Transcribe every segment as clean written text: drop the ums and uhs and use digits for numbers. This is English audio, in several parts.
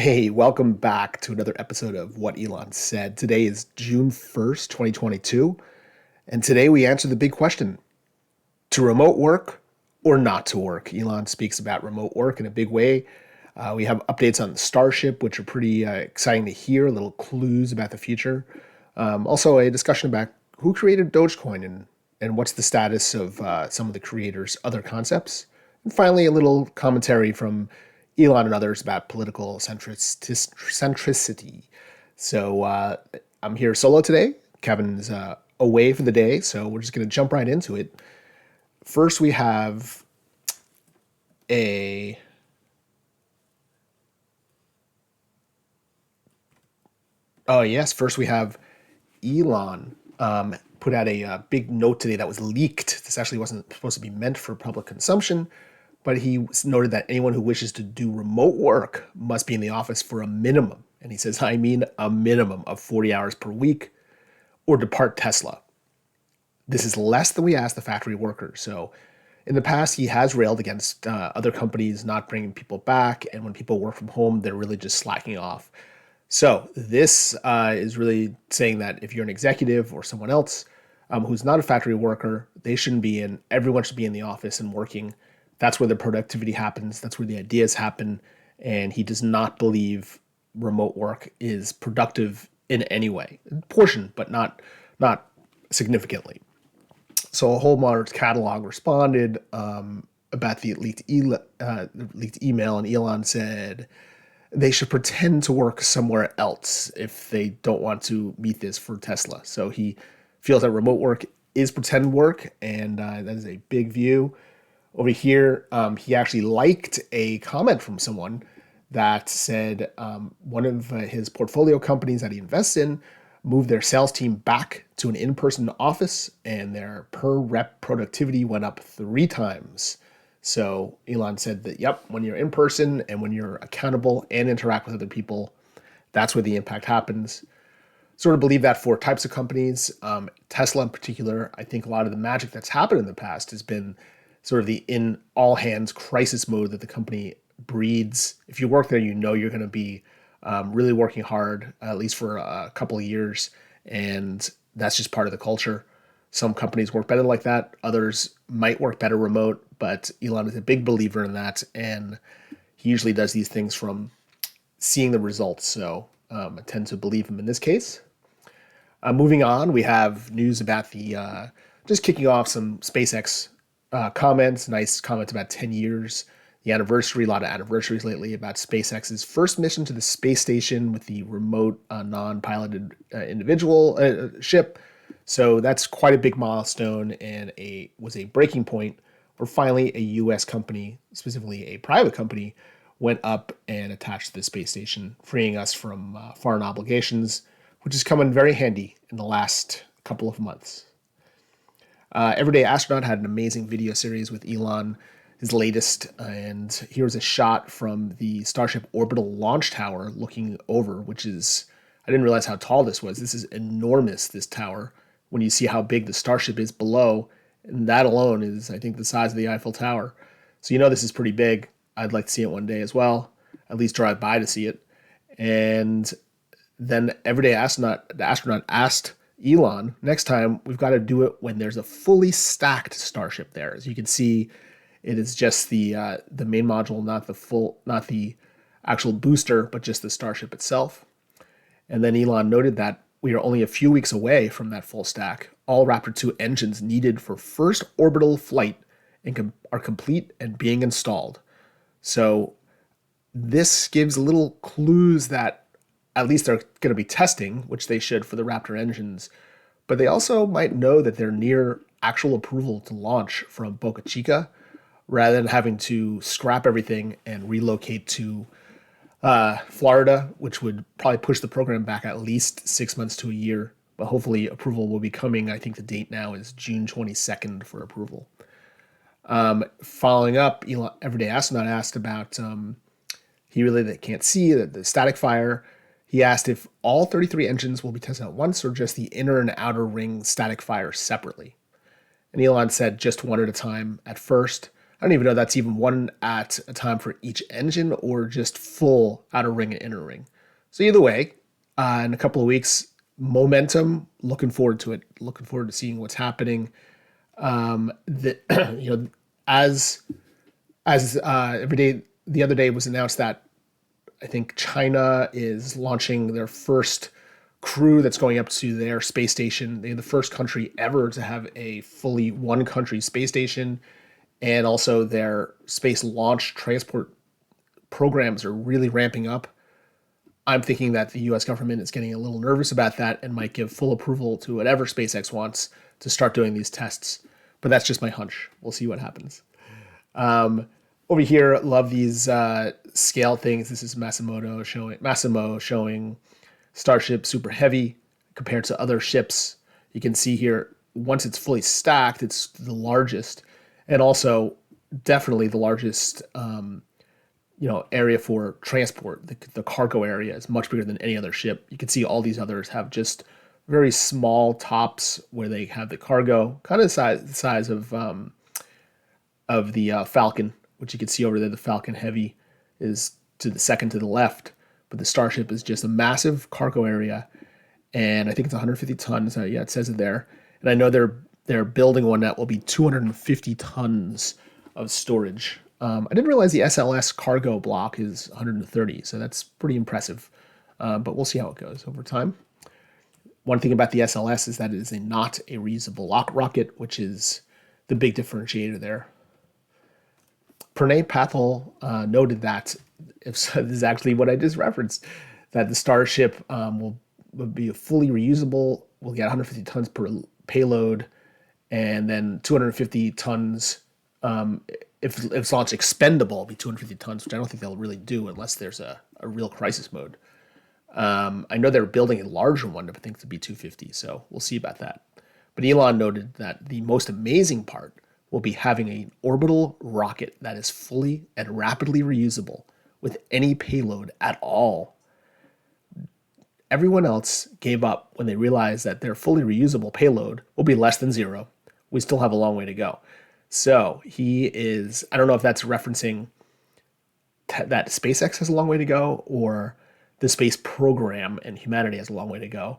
Hey, welcome back to another episode of What Elon Said. Today is June 1st, 2022, and today we answer the big question: to remote work or not to work? Elon speaks about remote work in a big way. We have updates on Starship, which are pretty exciting to hear, little clues about the future. Also, a discussion about who created Dogecoin and what's the status of some of the creators' other concepts. And finally, a little commentary from Elon and others about political centricity. So I'm here solo today. Kevin's away for the day, so we're just going to jump right into it. First, we have a oh yes. First, we have Elon put out a big note today that was leaked. This actually wasn't supposed to be meant for public consumption, but he noted that anyone who wishes to do remote work must be in the office for a minimum. And he says, I mean, a minimum of 40 hours per week or depart Tesla. This is less than we asked the factory workers. So in the past, he has railed against other companies not bringing people back. And when people work from home, they're really just slacking off. So this is really saying that if you're an executive or someone else who's not a factory worker, they shouldn't be in. Everyone should be in the office and working. That's where the productivity happens. That's where the ideas happen. And he does not believe remote work is productive in any way. Portion, but not significantly. So a whole Mars catalog responded about the leaked email, and Elon said they should pretend to work somewhere else if they don't want to meet this for Tesla. So he feels that remote work is pretend work, and that is a big view. Over here, he actually liked a comment from someone that said one of his portfolio companies that he invests in moved their sales team back to an in-person office, and their per rep productivity went up 3 times. So Elon said that, yep, when you're in person and when you're accountable and interact with other people, that's where the impact happens. Sort of believe that for types of companies, Tesla in particular. I think a lot of the magic that's happened in the past has been sort of the in all hands crisis mode that the company breeds. If you work there, you know you're going to be really working hard, at least for a couple of years, and that's just part of the culture. Some companies work better like that. Others might work better remote, but Elon is a big believer in that, and he usually does these things from seeing the results. So I tend to believe him in this case. Moving on, we have news about the just kicking off some SpaceX comments. Nice comments about 10 years, the anniversary. A lot of anniversaries lately about SpaceX's first mission to the space station with the remote, non-piloted individual ship. So that's quite a big milestone, and was a breaking point where finally a U.S. company, specifically a private company, went up and attached to the space station, freeing us from foreign obligations, which has come in very handy in the last couple of months. Everyday Astronaut had an amazing video series with Elon, his latest, and here's a shot from the Starship orbital launch tower looking over, which is, I didn't realize how tall this was. This is enormous, this tower, when you see how big the Starship is below, and that alone is, I think, the size of the Eiffel Tower. So you know this is pretty big. I'd like to see it one day as well, at least drive by to see it. And then Everyday Astronaut, the astronaut asked Elon, next time we've got to do it when there's a fully stacked Starship there. As you can see, it is just the main module, not the actual booster, but just the Starship itself. And then Elon noted that we are only a few weeks away from that full stack. All Raptor 2 engines needed for first orbital flight are complete and being installed. So this gives little clues that at least they're going to be testing, which they should for the Raptor engines, but they also might know that they're near actual approval to launch from Boca Chica, rather than having to scrap everything and relocate to Florida, which would probably push the program back at least 6 months to a year. But hopefully approval will be coming. I think the date now is June 22nd for approval. Following up, Everyday Astronaut asked about he really can't see the static fire. He asked if all 33 engines will be tested at once or just the inner and outer ring static fire separately. And Elon said just one at a time at first. I don't even know if that's even one at a time for each engine or just full outer ring and inner ring. So either way, in a couple of weeks, momentum. Looking forward to it. Looking forward to seeing what's happening. The as every day, the other day was announced that I think China is launching their first crew that's going up to their space station. They're the first country ever to have a fully one country space station. And also their space launch transport programs are really ramping up. I'm thinking that the US government is getting a little nervous about that and might give full approval to whatever SpaceX wants to start doing these tests. But that's just my hunch. We'll see what happens. Over here, love these scale things. This is Massimo showing Starship super heavy compared to other ships. You can see here, once it's fully stacked, it's the largest, and also definitely the largest area for transport. The cargo area is much bigger than any other ship. You can see all these others have just very small tops where they have the cargo, kind of the size of the Falcon, which you can see over there. The Falcon Heavy is to the second to the left, but the Starship is just a massive cargo area, and I think it's 150 tons. Yeah, it says it there. And I know they're building one that will be 250 tons of storage. I didn't realize the SLS cargo block is 130, so that's pretty impressive. But we'll see how it goes over time. One thing about the SLS is that it is not a reusable rocket, which is the big differentiator there. Pranay Patel noted that, this is actually what I just referenced, that the Starship will be fully reusable, will get 150 tons per payload, and then 250 tons, if it's launched expendable, it'll be 250 tons, which I don't think they'll really do unless there's a real crisis mode. I know they're building a larger one, but I think to be 250, so we'll see about that. But Elon noted that the most amazing part will be having an orbital rocket that is fully and rapidly reusable with any payload at all. Everyone else gave up when they realized that their fully reusable payload will be less than zero. We still have a long way to go. So I don't know if that's referencing that SpaceX has a long way to go or the space program and humanity has a long way to go.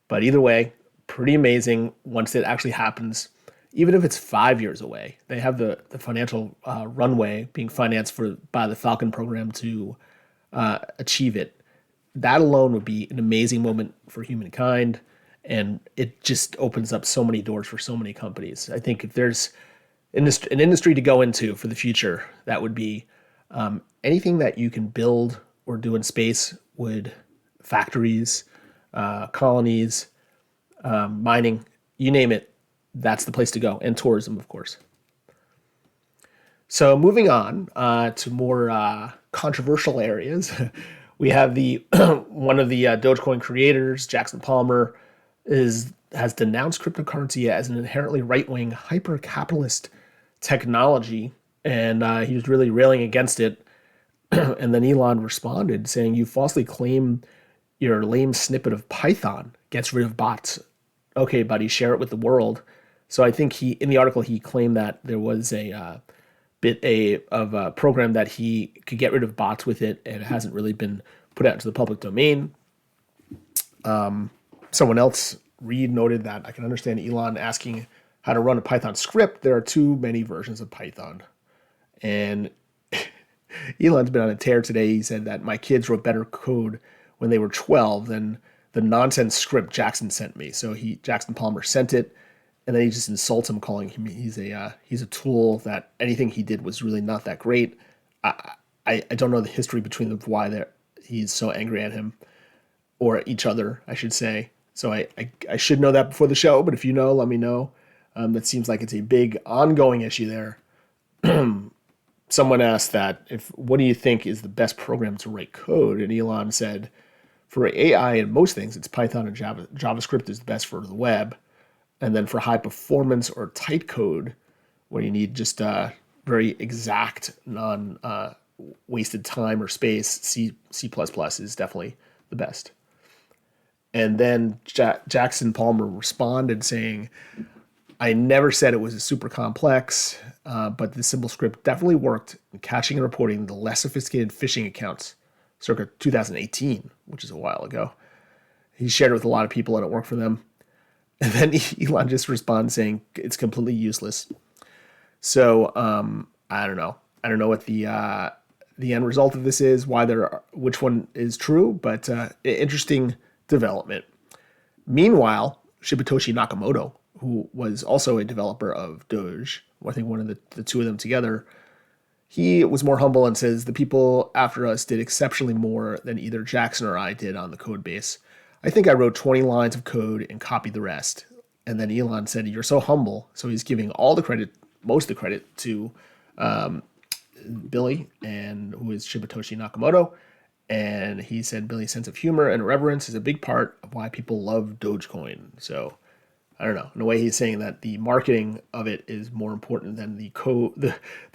But either way, pretty amazing once it actually happens. Even if it's 5 years away, they have the financial runway being financed by the Falcon program to achieve it. That alone would be an amazing moment for humankind, and it just opens up so many doors for so many companies. I think if there's an industry to go into for the future, that would be anything that you can build or do in space would factories, colonies, mining, you name it. That's the place to go, and tourism, of course. So moving on to more controversial areas, we have one of the Dogecoin creators, Jackson Palmer, has denounced cryptocurrency as an inherently right-wing, hyper-capitalist technology, and he was really railing against it. And then Elon responded saying, "You falsely claim your lame snippet of Python gets rid of bots. Okay, buddy, share it with the world." So I think in the article, he claimed that there was a program that he could get rid of bots with it, and it hasn't really been put out into the public domain. Someone else, Reed, noted that I can understand Elon asking how to run a Python script. There are too many versions of Python. And Elon's been on a tear today. He said that my kids wrote better code when they were 12 than the nonsense script Jackson sent me. So Jackson Palmer sent it, and then he just insults him, calling him he's a tool, that anything he did was really not that great. I don't know the history between them, why he's so angry at him, or at each other, I should say. So I should know that before the show, but if you know, let me know. That seems like it's a big ongoing issue there. Someone asked what do you think is the best program to write code? And Elon said, for AI and most things, it's Python and Java. JavaScript is the best for the web. And then for high performance or tight code, where you need just very exact, non-wasted time or space, C++ is definitely the best. And then Jackson Palmer responded saying, I never said it was a super complex, but the simple script definitely worked in catching and reporting the less sophisticated phishing accounts circa 2018, which is a while ago. He shared it with a lot of people that work for them. And then Elon just responds saying it's completely useless. So I don't know. I don't know what the end result of this is, which one is true, but interesting development. Meanwhile, Shibatoshi Nakamoto, who was also a developer of Doge, I think one of the two of them together, he was more humble and says the people after us did exceptionally more than either Jackson or I did on the code base. I think I wrote 20 lines of code and copied the rest. And then Elon said, "You're so humble." So he's giving all the credit, most of the credit to Billy, and who is Shibatoshi Nakamoto. And he said Billy's sense of humor and irreverence is a big part of why people love Dogecoin. So I don't know. In a way, he's saying that the marketing of it is more important than the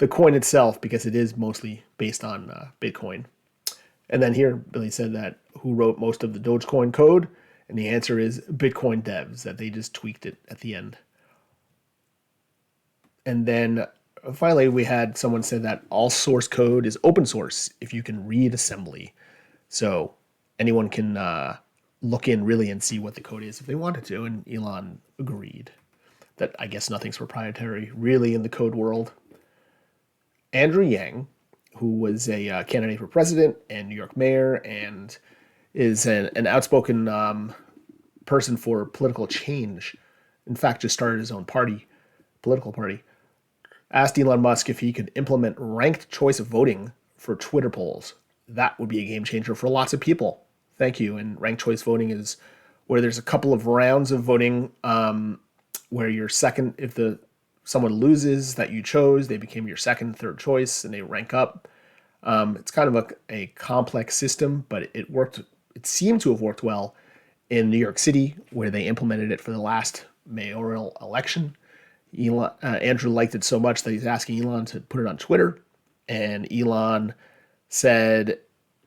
coin itself, because it is mostly based on Bitcoin. And then here, Billy said that who wrote most of the Dogecoin code, and the answer is Bitcoin devs, that they just tweaked it at the end. And then finally, we had someone say that all source code is open source if you can read assembly. So anyone can look in really and see what the code is if they wanted to. And Elon agreed that I guess nothing's proprietary really in the code world. Andrew Yang, who was a candidate for president and New York mayor and is an outspoken person for political change, in fact, just started his own political party, asked Elon Musk if he could implement ranked choice voting for Twitter polls. That would be a game changer for lots of people. Thank you. And ranked choice voting is where there's a couple of rounds of voting where you're second. If someone loses that you chose, they became your second, third choice, and they rank up. It's kind of a complex system, but it worked. It seemed to have worked well in New York City, where they implemented it for the last mayoral election. Andrew liked it so much that he's asking Elon to put it on Twitter. And Elon said,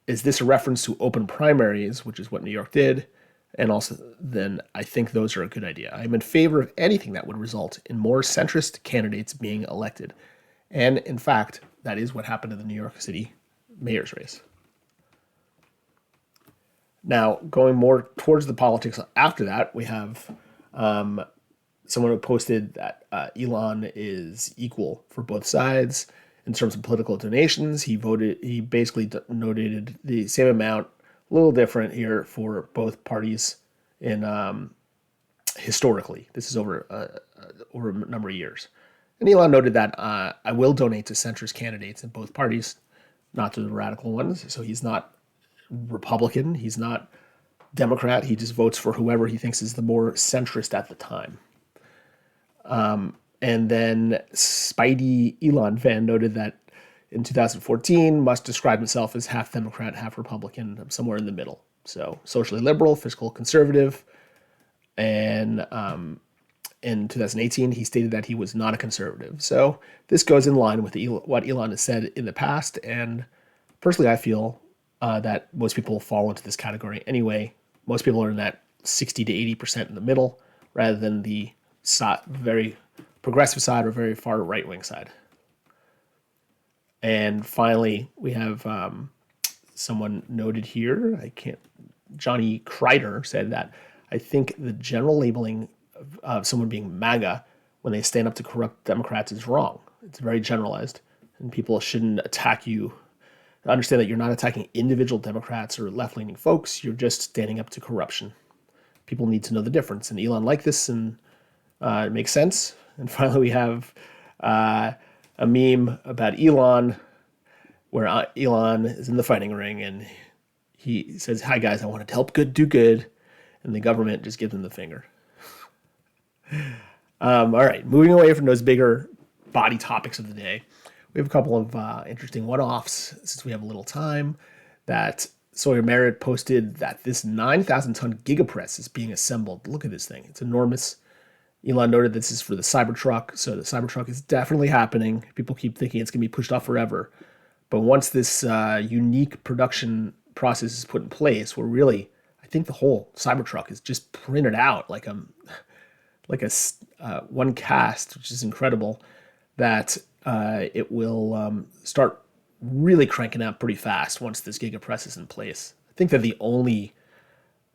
"Is this a reference to open primaries," which is what New York did? And also, then I think those are a good idea. I'm in favor of anything that would result in more centrist candidates being elected. And in fact, that is what happened in the New York City mayor's race. Now, going more towards the politics after that, we have someone who posted that Elon is equal for both sides in terms of political donations. He basically donated the same amount, a little different here for both parties in historically. This is over a number of years. And Elon noted that I will donate to centrist candidates in both parties, not to the radical ones. So he's not Republican. He's not Democrat. He just votes for whoever he thinks is the more centrist at the time. And then Spidey Elon Fan noted that in 2014, Musk described himself as half Democrat, half Republican, somewhere in the middle. So socially liberal, fiscal conservative. And in 2018, he stated that he was not a conservative. So this goes in line with what Elon has said in the past. And personally, I feel that most people fall into this category anyway. Most people are in that 60 to 80% in the middle, rather than the very progressive side or very far right-wing side. And finally, we have someone noted here. Johnny Kreider said that I think the general labeling of someone being MAGA when they stand up to corrupt Democrats is wrong. It's very generalized, and people shouldn't attack you. Understand that you're not attacking individual Democrats or left-leaning folks. You're just standing up to corruption. People need to know the difference, and Elon liked this, and it makes sense. And finally, we have a meme about Elon, where Elon is in the fighting ring, and he says, "Hi guys, I wanted to help do good," and the government just gives him the finger. All right, moving away from those bigger body topics of the day, we have a couple of interesting one-offs since we have a little time. That Sawyer Merritt posted that this 9,000-ton gigapress is being assembled. Look at this thing. It's enormous. Elon noted this is for the Cybertruck, so the Cybertruck is definitely happening. People keep thinking it's going to be pushed off forever. But once this unique production process is put in place, I think the whole Cybertruck is just printed out like one cast, which is incredible, that it will start really cranking out pretty fast once this gigapress is in place. I think they're the only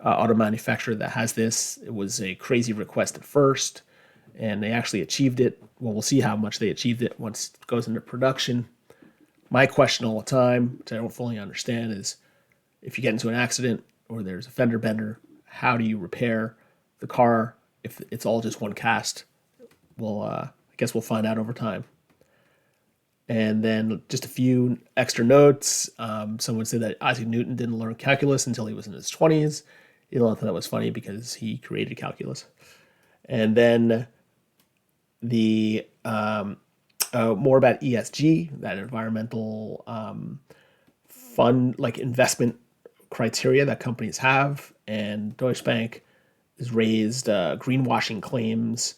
auto manufacturer that has this. It was a crazy request at first, and they actually achieved it. Well, we'll see how much they achieved it once it goes into production. My question all the time, which I don't fully understand, is if you get into an accident or there's a fender bender, how do you repair the car if it's all just one cast? Well, I guess we'll find out over time. And then just a few extra notes. Someone said that Isaac Newton didn't learn calculus until he was in his 20s. Elon thought that was funny because he created calculus. And then the more about ESG, that environmental fund, like investment criteria that companies have. And Deutsche Bank has raised greenwashing claims.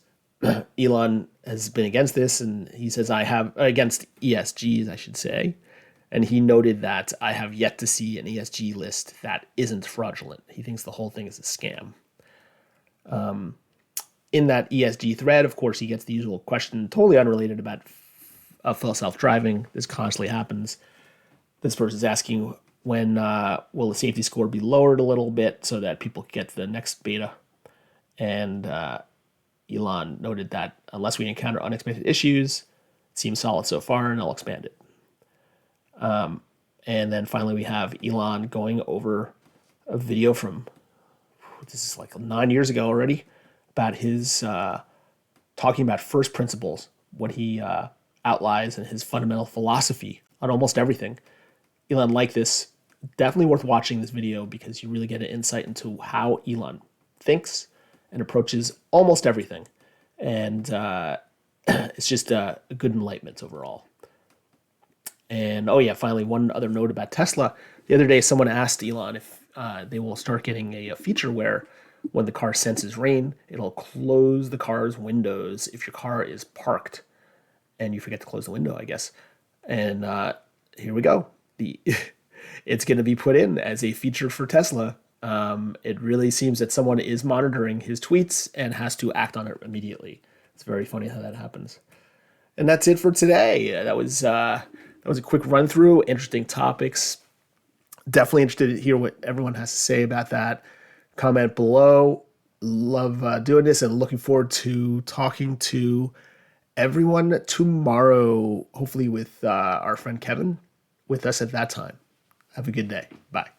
Elon has been against this, and he says, I have against ESGs, I should say. And he noted that I have yet to see an ESG list that isn't fraudulent. He thinks the whole thing is a scam. In that ESG thread, of course, he gets the usual question, totally unrelated, about full self-driving. This constantly happens. This person's asking, when will the safety score be lowered a little bit so that people can get to the next beta? And Elon noted that unless we encounter unexpected issues, it seems solid so far, and I'll expand it. And then finally, we have Elon going over a video from, this is like 9 years ago already, about his talking about first principles, what he outlines and his fundamental philosophy on almost everything. Elon liked this. Definitely worth watching this video because you really get an insight into how Elon thinks and approaches almost everything. And it's just a good enlightenment overall. And, oh yeah, finally, one other note about Tesla. The other day, someone asked Elon if they will start getting a feature where when the car senses rain, it'll close the car's windows if your car is parked and you forget to close the window, I guess. And here we go. It's going to be put in as a feature for Tesla. It really seems that someone is monitoring his tweets and has to act on it immediately. It's very funny how that happens. And that's it for today. That was a quick run through, interesting topics. Definitely interested to hear what everyone has to say about that. Comment below. Love doing this and looking forward to talking to everyone tomorrow, hopefully with our friend Kevin with us at that time. Have a good day. Bye.